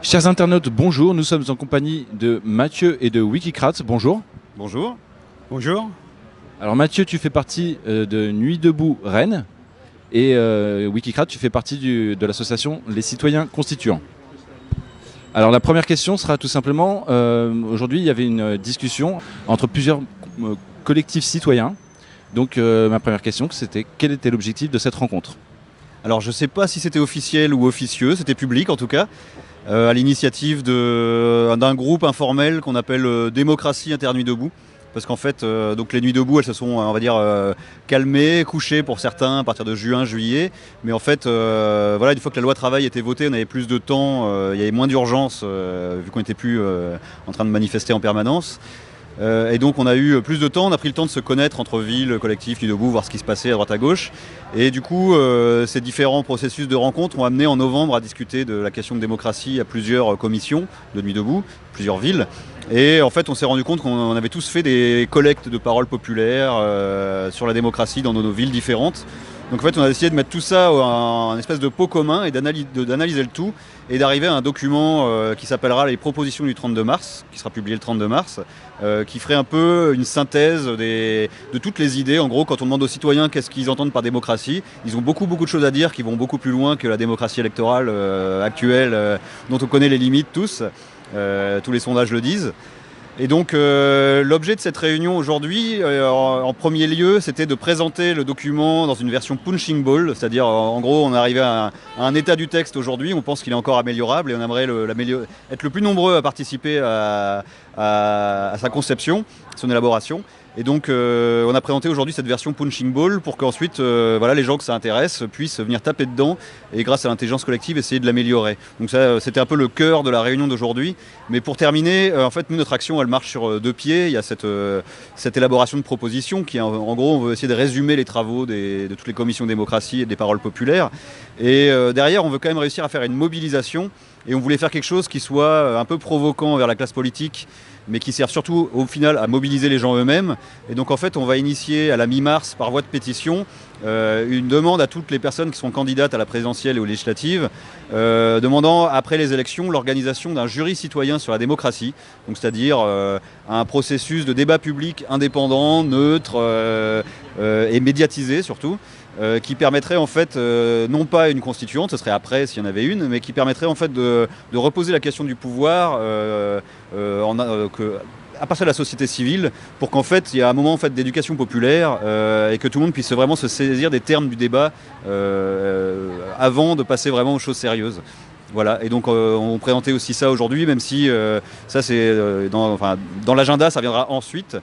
Chers internautes, bonjour, nous sommes en compagnie de Mathieu et de Wikicrate, bonjour. Bonjour. Bonjour. Alors Mathieu, tu fais partie de Nuit debout Rennes et Wikicrate, tu fais partie de l'association Les Citoyens Constituants. Alors la première question sera tout simplement, aujourd'hui il y avait une discussion entre plusieurs collectifs citoyens. Donc ma première question c'était quel était l'objectif de cette rencontre ? Alors je ne sais pas si c'était officiel ou officieux, c'était public en tout cas, à l'initiative d'un groupe informel qu'on appelle Démocratie Inter Nuit debout. Parce qu'en fait, donc les nuits debout, elles se sont, on va dire, calmées, couchées pour certains à partir de juin, juillet. Mais en fait, voilà, une fois que la loi travail était votée, on avait plus de temps, il y avait moins d'urgence, vu qu'on n'était plus en train de manifester en permanence. Et donc on a eu plus de temps, on a pris le temps de se connaître entre villes, collectifs, Nuit debout, voir ce qui se passait à droite à gauche. Et du coup, ces différents processus de rencontre ont amené en novembre à discuter de la question de démocratie à plusieurs commissions de Nuit debout, plusieurs villes. Et en fait, on s'est rendu compte qu'on avait tous fait des collectes de paroles populaires sur la démocratie dans nos villes différentes. Donc en fait, on a décidé de mettre tout ça en espèce de pot commun et d'analyser le tout et d'arriver à un document qui s'appellera les propositions du 32 mars, qui sera publié le 32 mars, qui ferait un peu une synthèse de toutes les idées. En gros, quand on demande aux citoyens qu'est-ce qu'ils entendent par démocratie, ils ont beaucoup de choses à dire qui vont beaucoup plus loin que la démocratie électorale actuelle dont on connaît les limites tous. Tous les sondages le disent. Et donc l'objet de cette réunion aujourd'hui, en premier lieu, c'était de présenter le document dans une version punching ball, c'est-à-dire en gros on est arrivé à un état du texte aujourd'hui, on pense qu'il est encore améliorable et on aimerait être le plus nombreux à participer à sa conception, son élaboration. Et donc on a présenté aujourd'hui cette version punching ball pour qu'ensuite voilà, les gens que ça intéresse puissent venir taper dedans et grâce à l'intelligence collective essayer de l'améliorer. Donc ça c'était un peu le cœur de la réunion d'aujourd'hui. Mais pour terminer, en fait nous notre action elle marche sur deux pieds. Il y a cette élaboration de propositions qui en gros on veut essayer de résumer les travaux de toutes les commissions démocratie et des paroles populaires. Et derrière on veut quand même réussir à faire une mobilisation et on voulait faire quelque chose qui soit un peu provoquant vers la classe politique, mais qui sert surtout au final à mobiliser les gens eux-mêmes. Et donc en fait on va initier à la mi-mars par voie de pétition une demande à toutes les personnes qui sont candidates à la présidentielle et aux législatives, demandant après les élections l'organisation d'un jury citoyen sur la démocratie, donc c'est-à-dire un processus de débat public indépendant, neutre et médiatisé surtout, qui permettrait en fait non pas une constituante, ce serait après s'il y en avait une, mais qui permettrait en fait de reposer la question du pouvoir à partir de la société civile, pour qu'en fait il y ait un moment en fait, d'éducation populaire et que tout le monde puisse vraiment se saisir des termes du débat avant de passer vraiment aux choses sérieuses. Voilà, et donc on présentait aussi ça aujourd'hui, même si ça c'est dans l'agenda, ça viendra ensuite.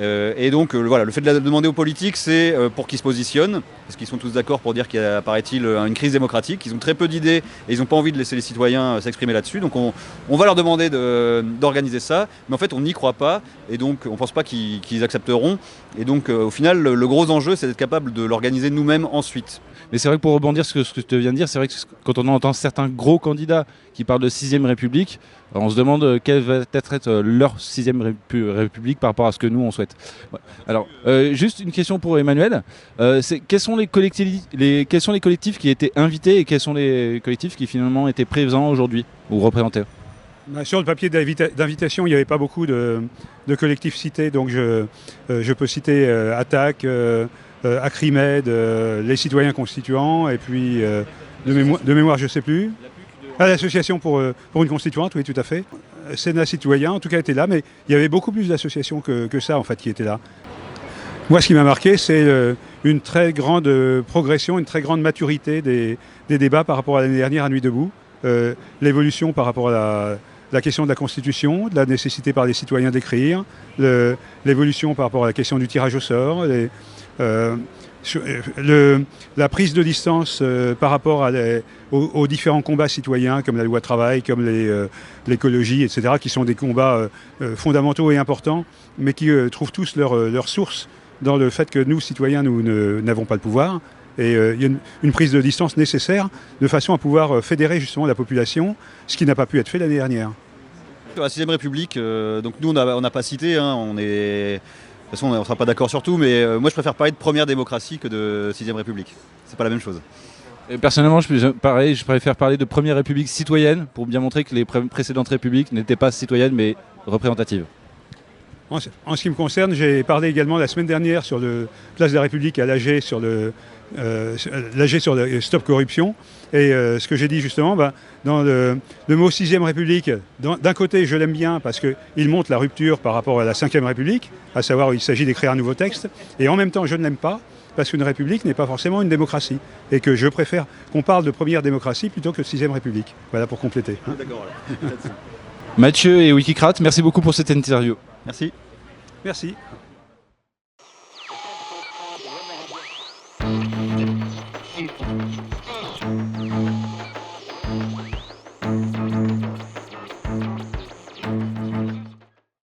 Et donc voilà, le fait de la demander aux politiques, c'est pour qu'ils se positionnent, parce qu'ils sont tous d'accord pour dire qu'il y a, paraît-il, une crise démocratique. Ils ont très peu d'idées et ils n'ont pas envie de laisser les citoyens s'exprimer là-dessus. Donc on va leur demander d'organiser ça, mais en fait on n'y croit pas, et donc on ne pense pas qu'ils accepteront. Et donc au final, le gros enjeu, c'est d'être capable de l'organiser nous-mêmes ensuite. Mais c'est vrai que pour rebondir sur ce que tu viens de dire, c'est vrai que quand on entend certains gros candidats qui parlent de 6ème République, on se demande quelle va être leur 6ème République par rapport à ce que nous on souhaite. Ouais. Alors, juste une question pour Emmanuel. Quels sont les collectifs qui étaient invités et quels sont les collectifs qui finalement étaient présents aujourd'hui ou représentés ? Sur le papier d'invitation, il n'y avait pas beaucoup de collectifs cités, donc je peux citer Attaque, Acrimed, les Citoyens Constituants, et puis de mémoire je ne sais plus. L'association pour une constituante, oui tout à fait. Sénat citoyen, en tout cas était là, mais il y avait beaucoup plus d'associations que ça en fait qui étaient là. Moi ce qui m'a marqué c'est une très grande progression, une très grande maturité des débats par rapport à l'année dernière à Nuit debout. L'évolution par rapport à la question de la Constitution, de la nécessité par les citoyens d'écrire, l'évolution par rapport à la question du tirage au sort, la prise de distance par rapport aux différents combats citoyens comme la loi travail, comme l'écologie, etc., qui sont des combats fondamentaux et importants, mais qui trouvent tous leur source dans le fait que nous, citoyens, nous n'avons pas le pouvoir. Et il y a une prise de distance nécessaire de façon à pouvoir fédérer justement la population, ce qui n'a pas pu être fait l'année dernière. La 6ème République, donc nous on n'a pas cité, hein, façon, on ne sera pas d'accord sur tout, mais moi je préfère parler de première démocratie que de 6ème République. C'est pas la même chose. Et personnellement, je préfère parler de première république citoyenne pour bien montrer que les précédentes républiques n'étaient pas citoyennes mais représentatives. En ce qui me concerne, j'ai parlé également la semaine dernière sur le Place de la République à l'AG sur le Stop Corruption. Et ce que j'ai dit justement, dans le mot 6ème République, d'un côté je l'aime bien parce qu'il montre la rupture par rapport à la 5ème République, à savoir qu'il s'agit d'écrire un nouveau texte, et en même temps je ne l'aime pas parce qu'une république n'est pas forcément une démocratie, et que je préfère qu'on parle de première démocratie plutôt que de 6ème République. Voilà pour compléter. D'accord. Mathieu et Wikicrat, merci beaucoup pour cette interview. Merci. Merci.